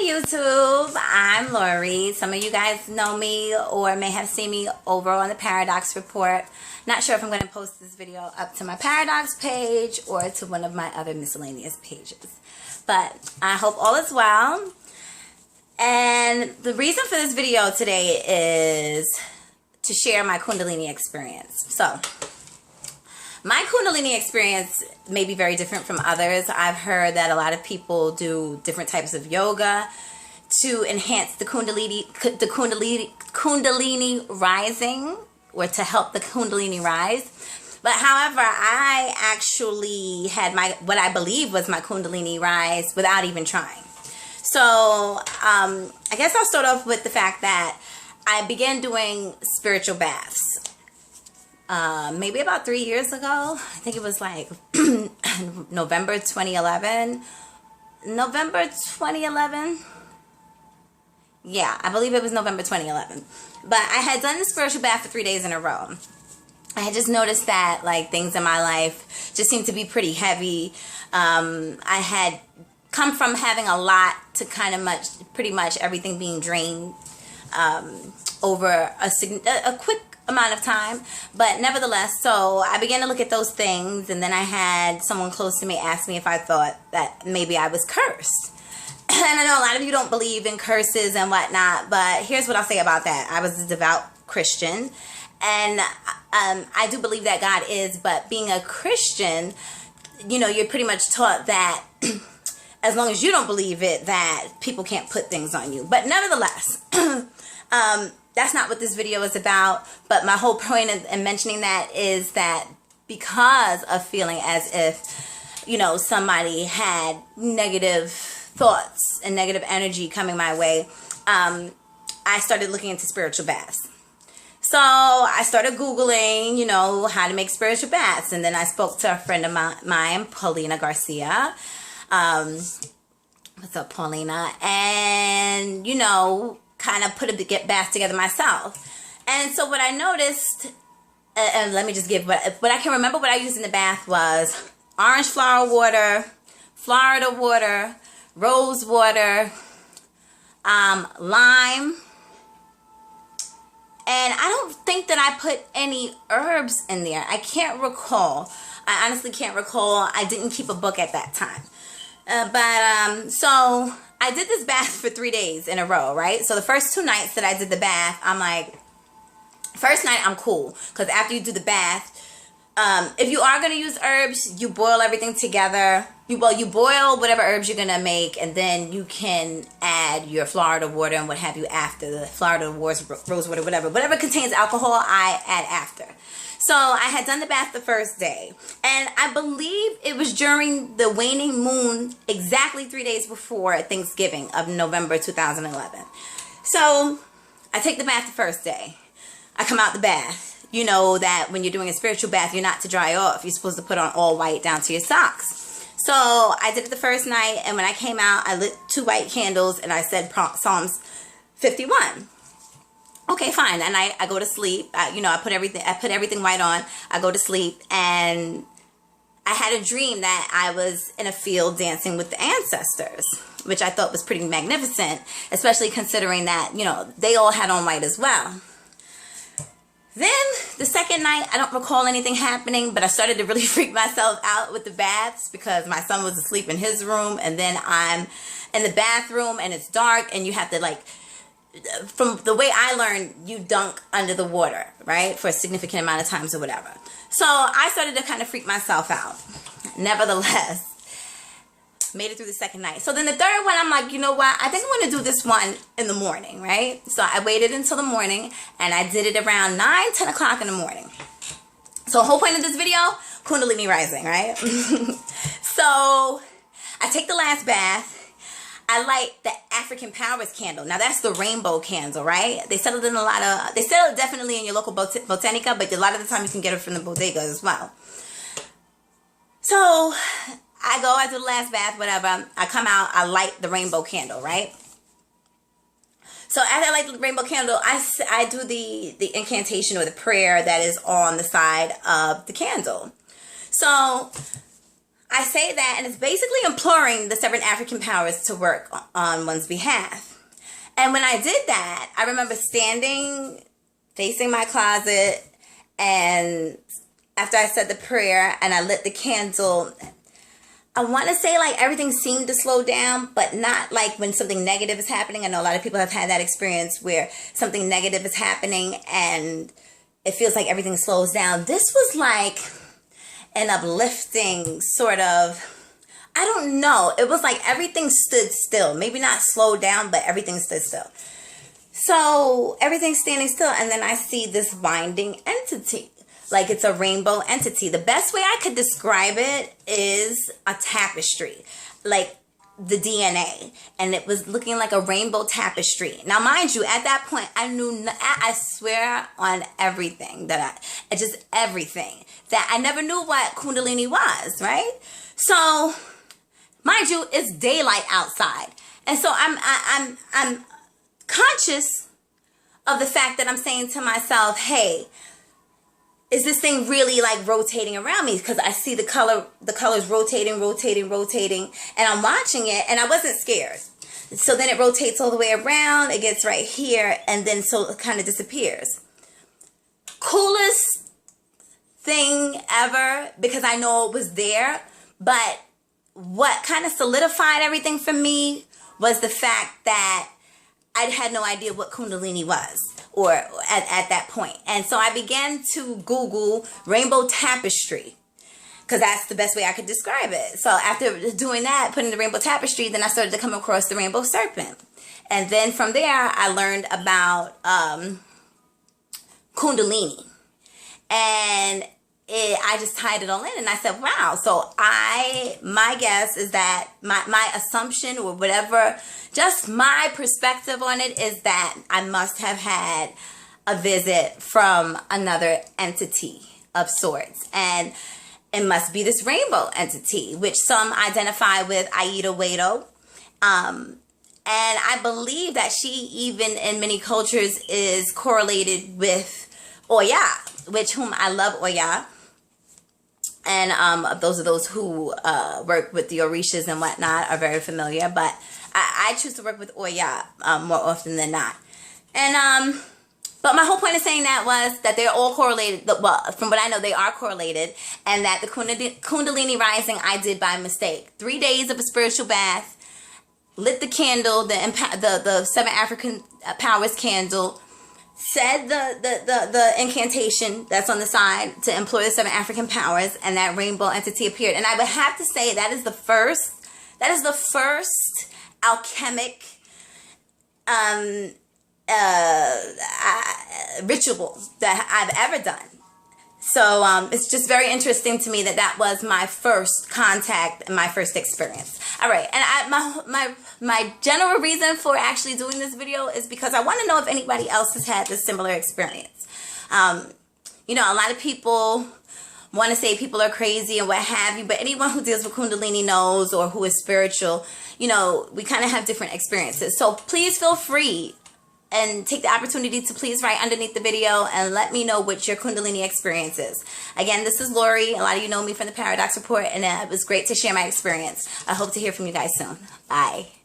YouTube, I'm Lori. Some of you guys know me or may have seen me over on the Paradox Report. Not sure if I'm going to post this video up to my Paradox page or to one of my other miscellaneous pages. But I hope all is well. And the reason for this video today is to share my Kundalini experience. So, my Kundalini experience may be very different from others. I've heard that a lot of people do different types of yoga to enhance the Kundalini Rising, or to help the Kundalini rise. But however, I actually had what I believe was my Kundalini rise without even trying. So I guess I'll start off with the fact that I began doing spiritual baths. Maybe about 3 years ago. I think it was like November 2011. November 2011? Yeah, I believe it was November 2011. But I had done the spiritual bath for 3 days in a row. I had just noticed that like things in my life just seemed to be pretty heavy. I had come from having a lot to pretty much everything being drained over a quick amount of time. But nevertheless, so I began to look at those things, and then I had someone close to me ask me if I thought that maybe I was cursed. And I know a lot of you don't believe in curses and whatnot, but here's what I'll say about that. I was a devout Christian, and I do believe that God is, but being a Christian, you know, you're pretty much taught that as long as you don't believe it, that people can't put things on you. But nevertheless, that's not what this video is about. But my whole point in mentioning that is that because of feeling as if, you know, somebody had negative thoughts and negative energy coming my way, I started looking into spiritual baths. So I started Googling, you know, how to make spiritual baths. And then I spoke to a friend of mine, Paulina Garcia. What's up, Paulina? And, you know, kind of put a bath together myself. And so what I noticed, and let me just give what I can remember what I used in the bath was orange flower water, Florida water, rose water, lime. And I don't think that I put any herbs in there. I can't recall. I honestly can't recall. I didn't keep a book at that time. So I did this bath for 3 days in a row, right? So the first 2 nights that I did the bath, I'm like, first night I'm cool. Because after you do the bath, if you are going to use herbs, you boil everything together. You boil whatever herbs you're going to make, and then you can add your Florida water and what have you after. The Florida rose water, whatever contains alcohol, I add after. So I had done the bath the first day, and I believe it was during the waning moon, exactly 3 days before Thanksgiving of November 2011. So I take the bath the first day. I come out the bath. You know that when you're doing a spiritual bath, you're not to dry off. You're supposed to put on all white down to your socks. So I did it the first night, and when I came out, I lit 2 white candles, and I said Psalms 51. Okay, fine. And I go to sleep. I put everything white on. I go to sleep, and I had a dream that I was in a field dancing with the ancestors, which I thought was pretty magnificent, especially considering that, you know, they all had on white as well. Then the second night, I don't recall anything happening, but I started to really freak myself out with the baths because my son was asleep in his room, and then I'm in the bathroom and it's dark, and you have to, like, from the way I learned, you dunk under the water, right, for a significant amount of times or whatever. So I started to kind of freak myself out. Nevertheless, made it through the second night. So then the third one, I'm like, you know what? I think I'm going to do this one in the morning, right? So I waited until the morning, and I did it around 9, 10 o'clock in the morning. So the whole point of this video, Kundalini Rising, right? So I take the last bath. I light the African Powers candle. Now that's the rainbow candle, right? They sell it in they sell it definitely in your local Botanica, but a lot of the time you can get it from the bodega as well. So I do the last bath, whatever. I come out, I light the rainbow candle, right? So after I light the rainbow candle, I do the incantation or the prayer that is on the side of the candle. So I say that, and it's basically imploring the 7 African powers to work on one's behalf. And when I did that, I remember standing facing my closet, and after I said the prayer and I lit the candle, I want to say like everything seemed to slow down, but not like when something negative is happening. I know a lot of people have had that experience where something negative is happening and it feels like everything slows down. This was like an uplifting sort of, I don't know. It was like everything stood still. Maybe not slowed down, but everything stood still. So everything's standing still, and then I see this binding entity. Like it's a rainbow entity. The best way I could describe it is a tapestry, like the DNA. And it was looking like a rainbow tapestry. Now, mind you, at that point, I knew, I swear on everything everything, that I never knew what Kundalini was, right? So, mind you, it's daylight outside. And so I'm conscious of the fact that I'm saying to myself, hey, is this thing really like rotating around me? Because I see the colors rotating, and I'm watching it, and I wasn't scared. So then it rotates all the way around, it gets right here, and then so it kind of disappears. Coolest thing ever, because I know it was there, but what kind of solidified everything for me was the fact that I had no idea what Kundalini was, or at that point. And so I began to Google rainbow tapestry, because that's the best way I could describe it. So after doing that, putting the rainbow tapestry, then I started to come across the rainbow serpent. And then from there, I learned about Kundalini. And I just tied it all in, and I said, wow. So my guess is that my assumption, or whatever, just my perspective on it, is that I must have had a visit from another entity of sorts, and it must be this rainbow entity, which some identify with Aida Wedo. And I believe that she, even in many cultures, is correlated with Oya, whom I love Oya. And those who work with the Orishas and whatnot are very familiar. But I choose to work with Oya more often than not. And but my whole point of saying that was that they're all correlated. Well, from what I know, they are correlated. And that the Kundalini Rising I did by mistake. 3 days of a spiritual bath. Lit the candle, the 7 African Powers candle. Said the incantation that's on the side to employ the 7 African powers, and that rainbow entity appeared. And I would have to say that is the first alchemic ritual that I've ever done. So it's just very interesting to me that was my first contact and my first experience. All right, and my general reason for actually doing this video is because I want to know if anybody else has had this similar experience. You know, a lot of people want to say people are crazy and what have you, but anyone who deals with Kundalini knows, or who is spiritual, you know, we kind of have different experiences. So please feel free and take the opportunity to please write underneath the video and let me know what your Kundalini experience is. Again, this is Lori. A lot of you know me from the Paradox Report, and it was great to share my experience. I hope to hear from you guys soon. Bye.